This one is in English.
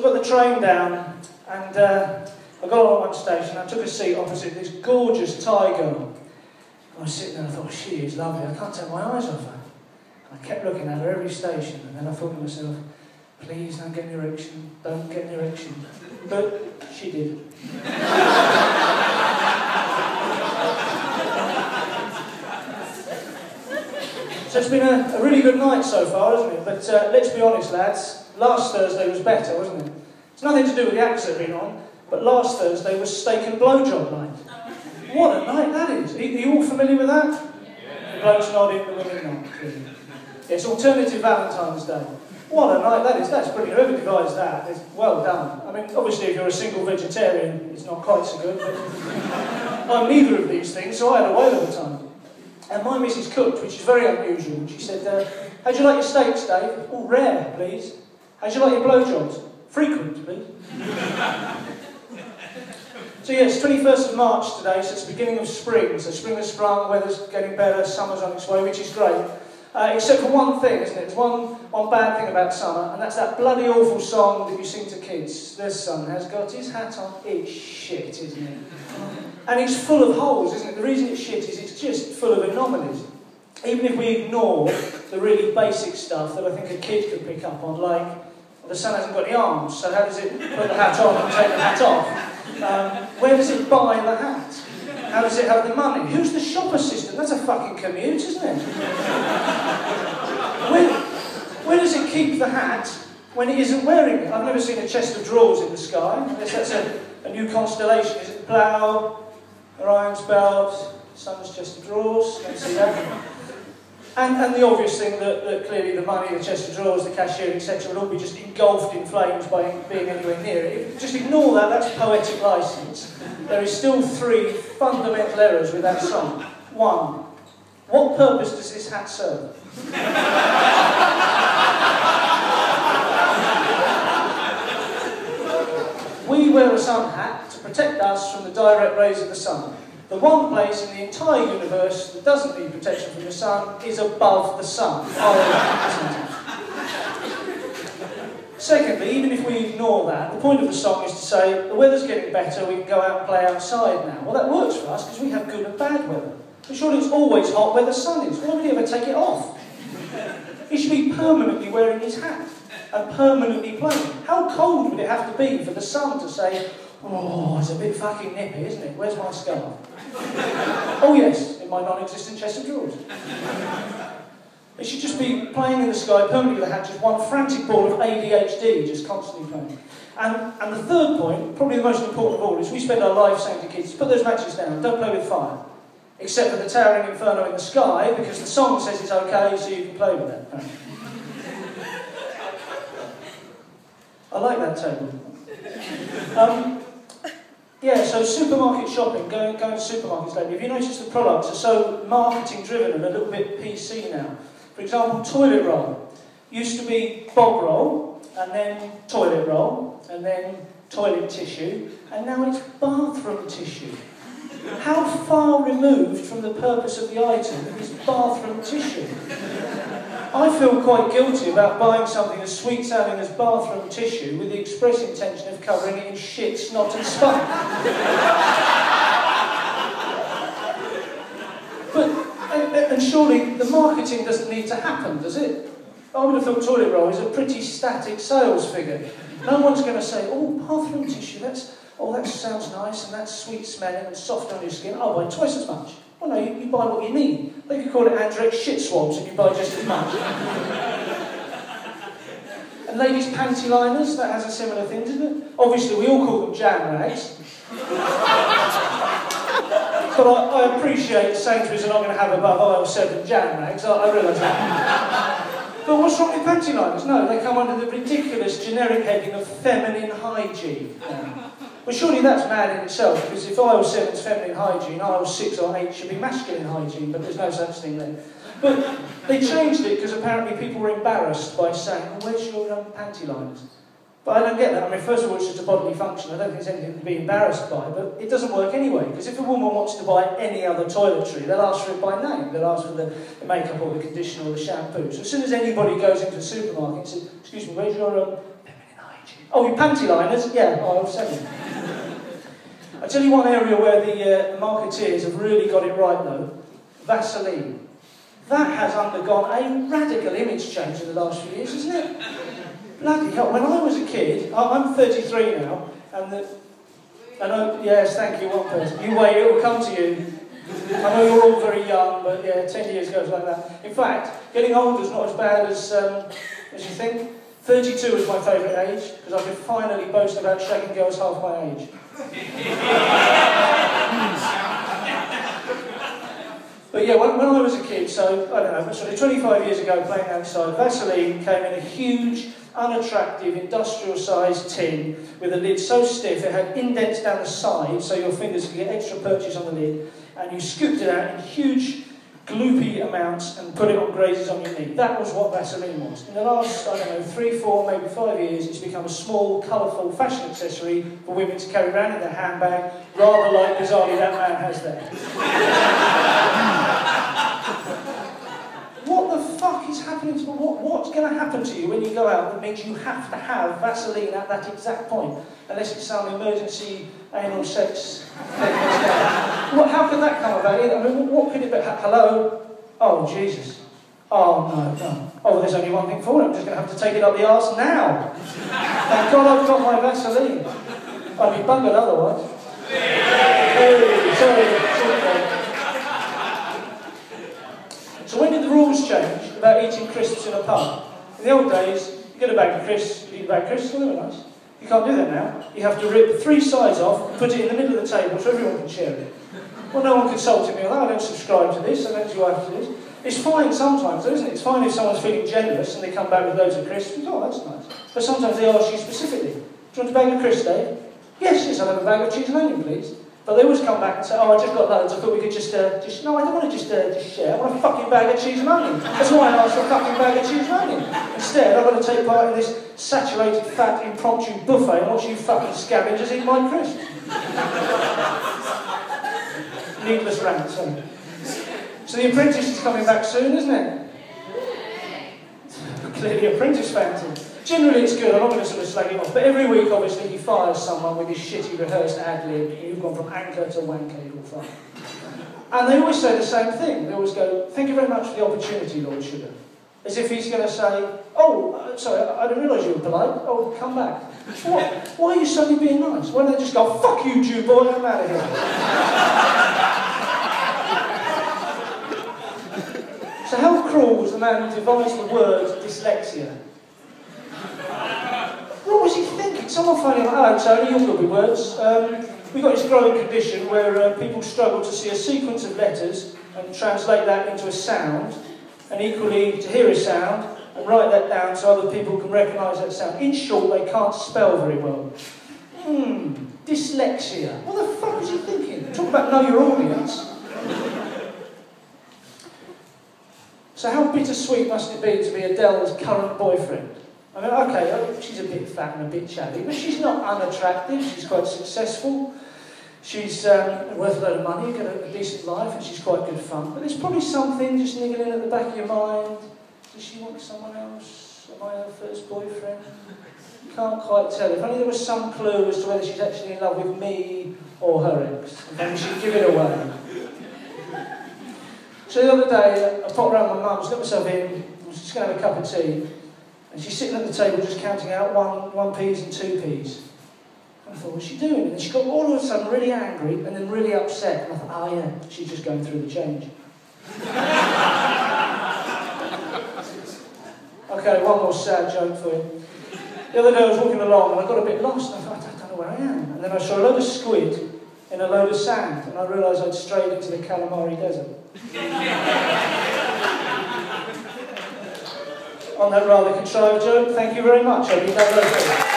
got the train down, and I got on at one station. I took a seat opposite this gorgeous Thai girl. I was sitting there and I thought, she is lovely, I can't take my eyes off her. And I kept looking at her every station, and then I thought to myself, please don't get an erection, don't get an erection. But she did. So it's been a really good night so far, hasn't it? But let's be honest, lads, last Thursday was better, wasn't it? It's nothing to do with the acts that have been on, but last Thursday was steak and blowjob night. What a night that is. Are you all familiar with that? Yeah. The blokes nodding, the women not. It's alternative Valentine's Day. What a night that is. That's brilliant. Whoever devised that is well done. I mean, obviously if you're a single vegetarian, it's not quite so good, but I'm neither of these things, so I had a whale of a time. And my missus cooked, which is very unusual. She said, how'd you like your steaks, Dave? Oh, rare, please. How'd you like your blowjobs? Frequent, please. So yeah, it's 21st of March today, so it's the beginning of spring. So spring has sprung, weather's getting better, summer's on its way, which is great. Except for one thing, isn't it? There's one bad thing about summer, and that's that bloody awful song that you sing to kids. The sun has got his hat on. It's shit, isn't it? And it's full of holes, isn't it? The reason it's shit is it's just full of anomalies. Even if we ignore the really basic stuff that I think a kid could pick up on, like, the sun hasn't got any arms, so how does it put the hat on and take the hat off? Where does it buy the hat? How does it have the money? Who's the shop assistant? That's a fucking commute, isn't it? Where does it keep the hat when it isn't wearing it? I've never seen a chest of drawers in the sky. Unless that's a new constellation. Is it Plough, Orion's Belt, Sun's chest of drawers? Don't see that. And the obvious thing that clearly the money, the chest of drawers, the cashier, etc. would all be just engulfed in flames by being anywhere near it. Just ignore that, that's poetic license. There is still 3 fundamental errors with that song. 1, what purpose does this hat serve? We wear a sun hat to protect us from the direct rays of the sun. The one place in the entire universe that doesn't need protection from the sun is above the sun. Secondly, even if we ignore that, the point of the song is to say, the weather's getting better, we can go out and play outside now. Well, that works for us because we have good and bad weather. But surely it's always hot where the sun is. Why would he ever take it off? He should be permanently wearing his hat and permanently playing. How cold would it have to be for the sun to say, oh, it's a bit fucking nippy, isn't it? Where's my scarf? Oh yes, in my non-existent chest of drawers. It should just be playing in the sky, permanently with a hat, just one frantic ball of ADHD, just constantly playing. And the third point, probably the most important of all, is we spend our life saying to kids, put those matches down, don't play with fire. Except for the towering inferno in the sky, because the song says it's okay, so you can play with it. I like that table. Yeah, so supermarket shopping, going to supermarkets lately. Have you noticed the products are so marketing driven and a little bit PC now? For example, toilet roll. Used to be bog roll, and then toilet roll, and then toilet tissue, and now it's bathroom tissue. How far removed from the purpose of the item is bathroom tissue? I feel quite guilty about buying something as sweet sounding as bathroom tissue with the express intention of covering it in shit, snot and spunk. And surely the marketing doesn't need to happen, does it? I would have thought toilet roll is a pretty static sales figure. No one's going to say, oh, bathroom tissue, that sounds nice and that's sweet smelling and soft on your skin. I'll buy twice as much. Well, no, you buy what you need. They could call it Andrex shit swabs and you buy just as much. And ladies' panty liners, that has a similar thing, doesn't it? Obviously, we all call them jam rags. But I appreciate Sainsbury's are not going to have above aisle 7 jam rags, I realise that. But what's wrong with panty liners? No, they come under the ridiculous generic heading of feminine hygiene. Well, surely that's mad in itself, because if aisle 7 is feminine hygiene, aisle 6 or 8 should be masculine hygiene, but there's no such thing there. But they changed it because apparently people were embarrassed by saying, oh, where's your panty liners? But I don't get that. I mean, first of all, it's just a bodily function. I don't think there's anything to be embarrassed by, but it doesn't work anyway, because if a woman wants to buy any other toiletry, they'll ask for it by name. They'll ask for the makeup or the conditioner or the shampoo. So as soon as anybody goes into a supermarket and says, excuse me, where's your feminine hygiene? Oh, your panty liners? Yeah, I'll send them. I tell you one area where the marketeers have really got it right though. Vaseline. That has undergone a radical image change in the last few years, isn't it? Bloody hell, when I was a kid, I'm 33 now, yes, thank you, one person. You wait, it will come to you. I know you're all very young, but yeah, 10 years goes like that. In fact, getting older is not as bad as you think. 32 is my favourite age, because I could finally boast about shagging girls half my age. But yeah, when I was a kid, so, I don't know, sort of 25 years ago playing outside, Vaseline came in a huge, unattractive, industrial-sized tin with a lid so stiff it had indents down the side so your fingers could get extra purchase on the lid, and you scooped it out in huge, gloopy amounts and put it on grazes on your knee. That was what Vaseline was. In the last, I don't know, 3, 4, maybe 5 years, it's become a small, colourful fashion accessory for women to carry around in their handbag, rather like, bizarrely, that man has there. What the fuck is happening to me? What's going to happen to you when you go out that means you have to have Vaseline at that exact point? Unless it's some emergency anal sex. How could that come about? I mean, what could it be? Hello? Oh, Jesus. Oh, no. Oh, there's only one thing for it. I'm just going to have to take it up the arse now. Thank God I've got my Vaseline. I'd be buggered otherwise. Hey, sorry. So when did the rules change about eating crisps in a pub? In the old days, you get a bag of crisps, you eat a bag of crisps, well, they were nice. You can't do that now. You have to rip 3 sides off and put it in the middle of the table so everyone can share it. Well, no one consulted me on that. I don't subscribe to this, I don't do after this. It's fine sometimes, though, isn't it? It's fine if someone's feeling generous and they come back with loads of crisps. Oh, that's nice. But sometimes they ask you specifically, do you want a bag of crisps, Dave? Yes, I'll have a bag of cheese and onion, please. But they always come back and say, oh, I just got loads, I thought we could just no, I don't want to just share, I want a fucking bag of cheese and onion. That's why I asked for a fucking bag of cheese and onion. Instead, I've got to take part in this saturated, fat, impromptu buffet and watch you fucking scavengers eat my crisps. Needless rant, sorry. So The Apprentice is coming back soon, isn't it? Clearly Apprentice fans. Generally it's good, I'm not going to sort of slag it off, but every week obviously he fires someone with his shitty rehearsed ad-lib, and you've gone from anchor to wanker, you're fine. And they always say the same thing, they always go, thank you very much for the opportunity, Lord Sugar. As if he's going to say, oh, sorry, I didn't realise you were polite, oh, come back. What? Why are you suddenly being nice? Why don't they just go, fuck you, Jew boy, I'm out of here. So how cruel was the man who devised the word dyslexia? What was he thinking? Someone phoned him, hello Tony, you'll know the words. We've got this growing condition where people struggle to see a sequence of letters and translate that into a sound, and equally to hear a sound and write that down so other people can recognise that sound. In short, they can't spell very well. Dyslexia. What the fuck was he thinking? Talk about know your audience. So how bittersweet must it be to be Adele's current boyfriend? I mean, okay, she's a bit fat and a bit chatty, but she's not unattractive, she's quite successful, she's worth a lot of money, got a decent life, and she's quite good fun. But there's probably something just niggling at the back of your mind. Does she want someone else? Am I her first boyfriend? You can't quite tell. If only there was some clue as to whether she's actually in love with me or her ex, and then she'd give it away. So the other day, I popped around my mum's, got myself in, I was just going to have a cup of tea, and she's sitting at the table just counting out one p's and 2 p's. And I thought, what's she doing? And she got all of a sudden really angry and then really upset. And I thought, oh yeah, she's just going through the change. Okay, one more sad joke for you. The other day I was walking along and I got a bit lost. And I thought, I don't know where I am. And then I saw a load of squid in a load of sand. And I realised I'd strayed into the Calamari Desert. On that rather contrived joke, thank you very much. I'll be back later.